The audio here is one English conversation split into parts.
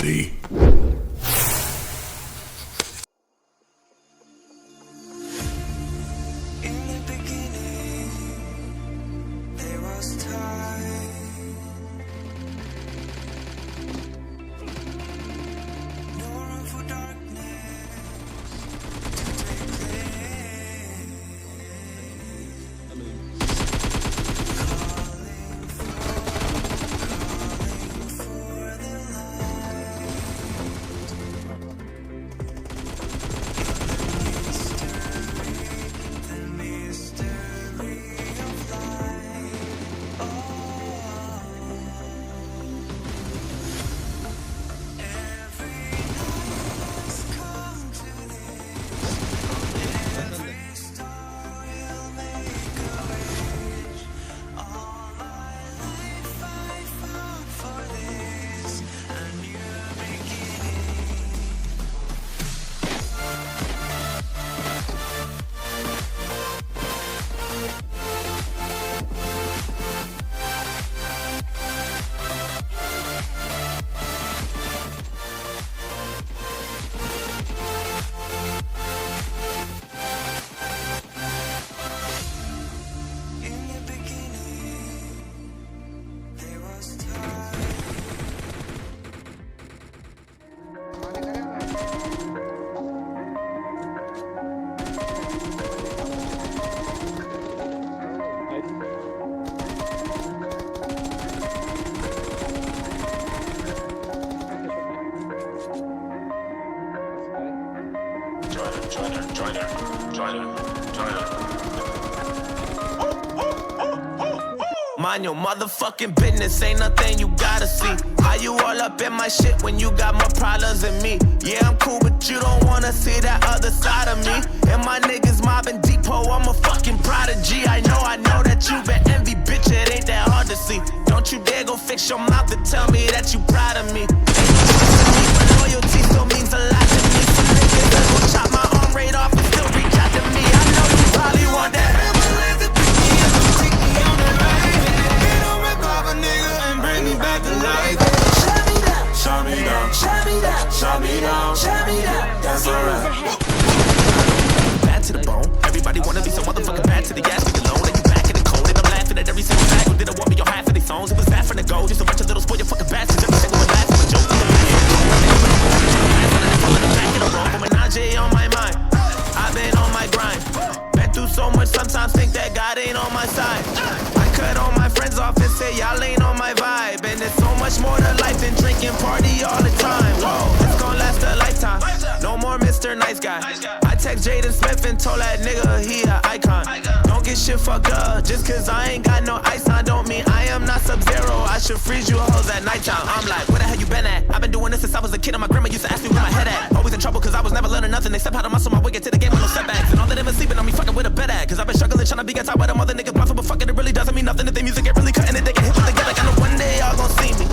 reality. Mind your motherfucking business, ain't nothing you gotta see. How you all up in my shit when you got more problems than me? Yeah, I'm cool, but you don't wanna see that other side of me. And my niggas mobbing depot, I'm a fucking prodigy. I know that you been envy, bitch, it ain't that hard to see. Don't you dare go fix your mouth and tell me that you proud of me. But loyalty still means a lot to me. Some niggas that gon' chop my arm right off and still reach out to me. I know you probably want that. Back to life. Shut me down, shut me down, shut me down, shut me down. That's alright. Bad to the bone. Everybody wanna be so motherfucking bad to the ass. Leave alone. And you back in the cold. And I'm laughing at every single fact. Who didn't want me on half of these songs? It was bad from the go. Just a bunch of little spoiled fucking bastards. Every single one laughing with jokes. Back in the road. With Najee on my mind. I've been on my grind. Been through so much. Sometimes think that God ain't on my side. I cut all my friends off and say y'all ain't on my vibe. And there's so much more to life than drinking party all the time. Whoa, it's gonna last a lifetime. No more Mr. Nice Guy. I text Jaden Smith and told that nigga he an icon. Don't get shit fucked up. Just cause I ain't got no ice on don't mean I am not Sub-Zero. I should freeze you hoes at nighttime. I'm like, where the hell you been at? I've been doing this since I was a kid and my grandma used to ask me where my head at. Always in trouble cause I was never learning nothing except how to muscle my way get to the game with no setbacks. And all that them is sleeping on me fucking with a bed at. Cause I've been struggling trying to be on top of them other niggas bluffing. But fuck it, it really doesn't mean nothing if the music get really cutting and they get hit with together. I know one day y'all gon' see me.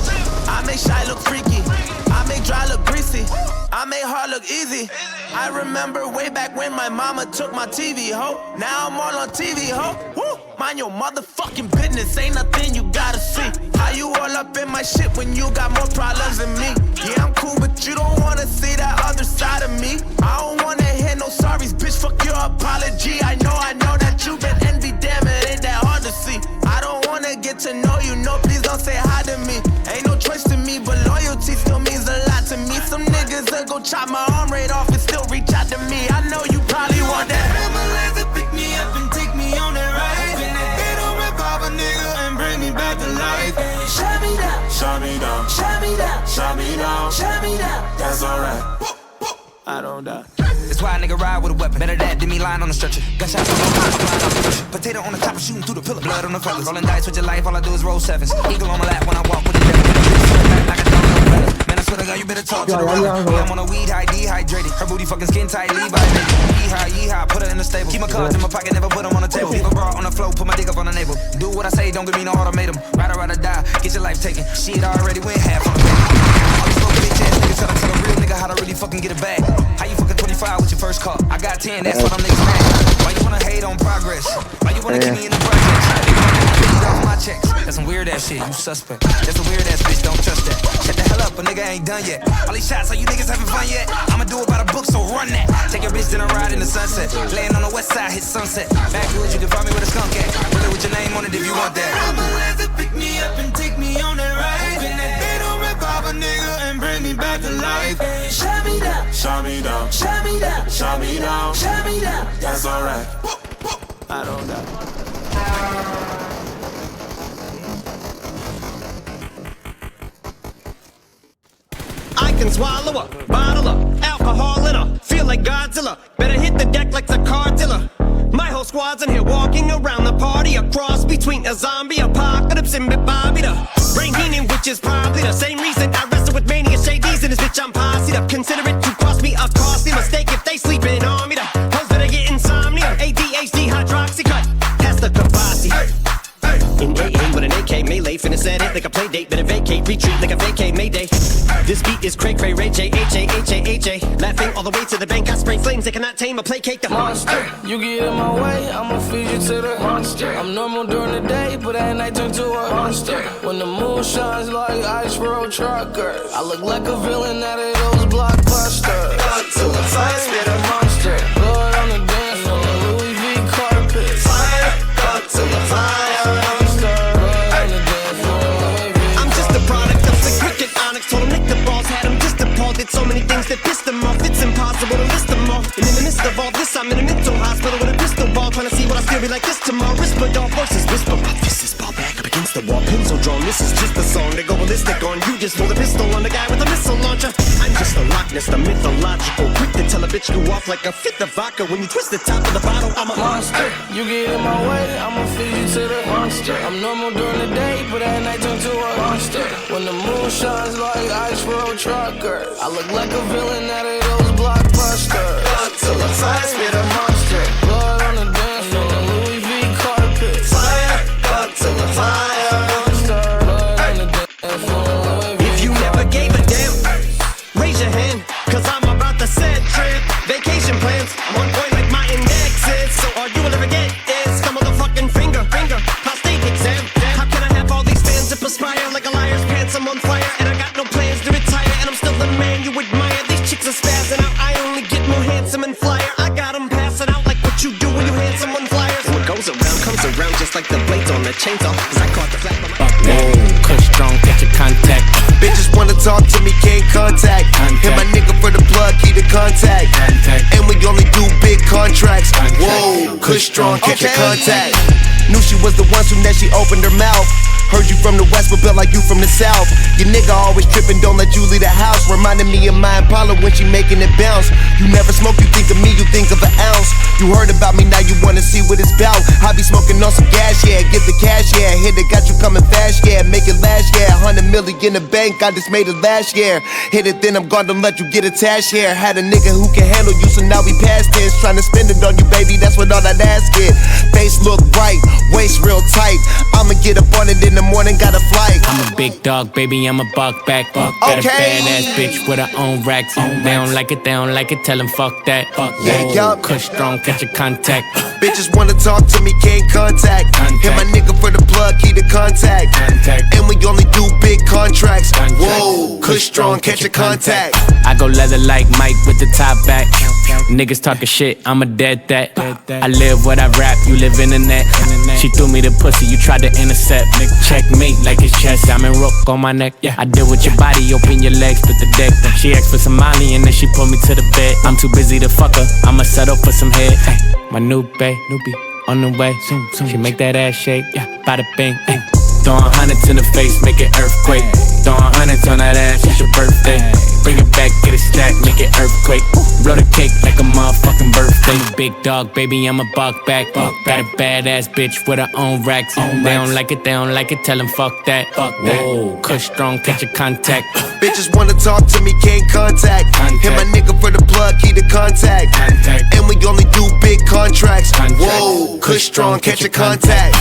I make shy look freaky. I make dry look greasy. I make hard look easy. I remember way back when my mama took my TV, ho. Now I'm all on TV, ho. Woo! Mind your motherfucking business, ain't nothing you gotta see. How you all up in my shit when you got more problems than me? Yeah, I'm cool, but you don't wanna see that other side of me. I don't wanna hear no sorries, bitch, fuck your apology. I know that you been envy, damn it, ain't that hard to see. I don't wanna get to know you, no, please don't say hi to me. Ain't no choice to me, but loyalty still means a lot to me. Some niggas that go chop my arm right off and still reach out to me. I know you probably want that. Ambulance to pick me up and take me on that ride. And if they don't rip off a nigga and bring me back to life. Shut me down, shut me down, shut me down, shut me down, shut me down. That's alright. I don't die. That's why a nigga ride with a weapon. Better that than me lying on the stretcher. Gunshots on the top, flying off the pusher. Potato on the top, shooting through the pillar. Blood on the fellas. Rolling dice with your life, all I do is roll sevens. Eagle on my lap when I walk with the devil. Like a dog, no better. Man, I swear to God, you better talk to the runner. Yeah, I'm on a weed high, dehydrated. Her booty fucking skin tight, Levi. Yeehaw, put her in the stable. Keep my cards in my pocket, never put them on the table. Keep a bra on the floor, put my dick up on the navel. Do what I say, don't give me no ultimatum. Ride or die, get your life taken. Shit already went half on the baby. All these little bitch ass niggas tell a real nigga how to really fucking get a bag. How you fucking 25 with your first car? I got 10, that's what I'm niggas mad. Why you wanna hate on progress? Why you wanna keep me in the project? Eat off my checks. That's some weird ass shit, you suspect. That's a weird ass bitch, don't trust that. Shut the hell up, a nigga ain't done yet. All these shots, are you niggas having fun yet? I'ma do it by the book, so run that. Take your bitch to the ride in the sunset. Laying on the west side, hit sunset. Backwoods, you can find me with a skunk at. Put it with your name on it if you want that. Ambulance to pick me up and take me on that ride. Then they don't revive a nigga and bring me back to life. Shut me down, shut me down, shut me down, shut me down, shut me down. That's alright. I don't know. I can swallow a bottle of alcohol in her. Feel like Godzilla. Better hit the deck like the car dealer. My whole squad's in here walking around the party. A cross between a zombie apocalypse and Bobby the brain meaning, which is probably the same reason I wrestle with mania shades in this bitch. I'm posse up. Consider it to cost me a costly mistake if they sleeping on me. The hoes better get insomnia. ADHD hydroxy cut. Pass the Kavasi. In AA with an AK melee, finna set it like a play date, better vacate, retreat like a vacay Mayday. This beat is cray cray, Ray J, H-A-H-A-H-A. Laughing all the way to the bank, I spray flames, they cannot tame or placate the monster. You get in my way, I'ma feed you to the monster. I'm normal during the day, but at night turn to a monster. When the moon shines like ice road truckers, I look like a villain out of those blockbusters. Till the fire spit a monster. Blood on the dance floor, Louis V carpet. Fire, till the fire. Did so many things that pissed them off. It's impossible to list them all. And in the midst of all this, I'm in a mental hospital with a pistol ball, trying to see what I still be like this tomorrow. Whisper dog voices whisper. My fist is ball back up against the wall, pencil drawn. This is just a song to go ballistic on. You just pull the pistol on the guy with a missile launcher. I'm just a Loch Ness, the mythological. Quick to tell a bitch you off like a fifth of vodka. When you twist the top of the bottle, I'm a monster. You get in my way, I'ma feed you to the monster. I'm normal during the day, but at night turn to a monster. When the moon shines like ice road truckers, I look like a villain out of those blockbusters. Till the fire spit a monster. Blood on the dance floor, Louis V carpet. Fire, till the fire. Blood on the dance floor. If you never gave a damn, raise your hand, cause I'm about to set trip. Vacation plans, on point like my index is. So all you will ever get is some motherfucking finger. Prostate exam. How can I have all these fans that perspire like a liar's pants? I'm on fire and I got no plans to retire. And I'm still the man you admire. These chicks are spazzing out. I only get more handsome and flyer. I got them passing out like what you do when you hand someone flyers. What goes around comes around just like the blades on the chainsaw. Cause I caught the flag by my... Whoa, Kush strong, get your contact. Bitches wanna talk to me, can't contact. Hit my nigga for the plug, keep the contact. And we only do big contracts. Whoa, Kush strong, catch your contact. Knew she was the one, soon as she opened her mouth. Heard you from the west, but built like you from the south. Your nigga always trippin', don't let you leave the house. Reminding me of my Impala when she making it bounce. You never smoke, you think of me, you think of an ounce. You heard about me, now you wanna see what it's bout. I be smoking on some gas, yeah, get the cash, yeah. Hit it, got you coming fast, yeah, make it last, yeah. 100 million in the bank, I just made it last year. Hit it, then I'm gone, don't let you get attached here. Had a nigga who can handle you, so now we past tense. Tryna spend it on you, baby, that's what all that ass get. Face look bright, waist real tight. I'ma get up on it in the morning, got a flight. I'm a big dog, baby, I'm a buck back. Got a badass bitch with her own racks. They don't like it, tell them fuck that. Yeah, yup. Kush strong, catch your contact. Bitches wanna talk to me, can't contact. Hit my nigga for the plug, keep the contact. And we only do big contracts. Whoa, Kush strong, catch your contact. I go leather like Mike with the top back. Niggas talking shit, I'm a dead that. I live what I rap, you live in the net. She threw me the pussy, you tried to intercept. Checkmate like it's chess, I'm in rook on my neck. I deal with your body, open your legs, split the deck. She asked for some Molly and then she pulled me to the bed. I'm too busy to fuck her, I'ma settle for some head. My new bae, on the way. She make that ass shake, bada bing. Throwing hundreds in the face, make it earthquake. Throwing hundreds on that ass, it's your birthday. Bring it back, get it stacked, make it earthquake. Blow the cake like a motherfucking birthday. Big dog, baby, I'm a buck back. Got a badass bitch with her own racks. They don't like it, tell them fuck that. Whoa, Kush strong, catch your contact. Bitches wanna talk to me, can't contact. Hit my nigga for the plug, keep the contact. And we only do big contracts. Whoa, Kush strong, catch your contact.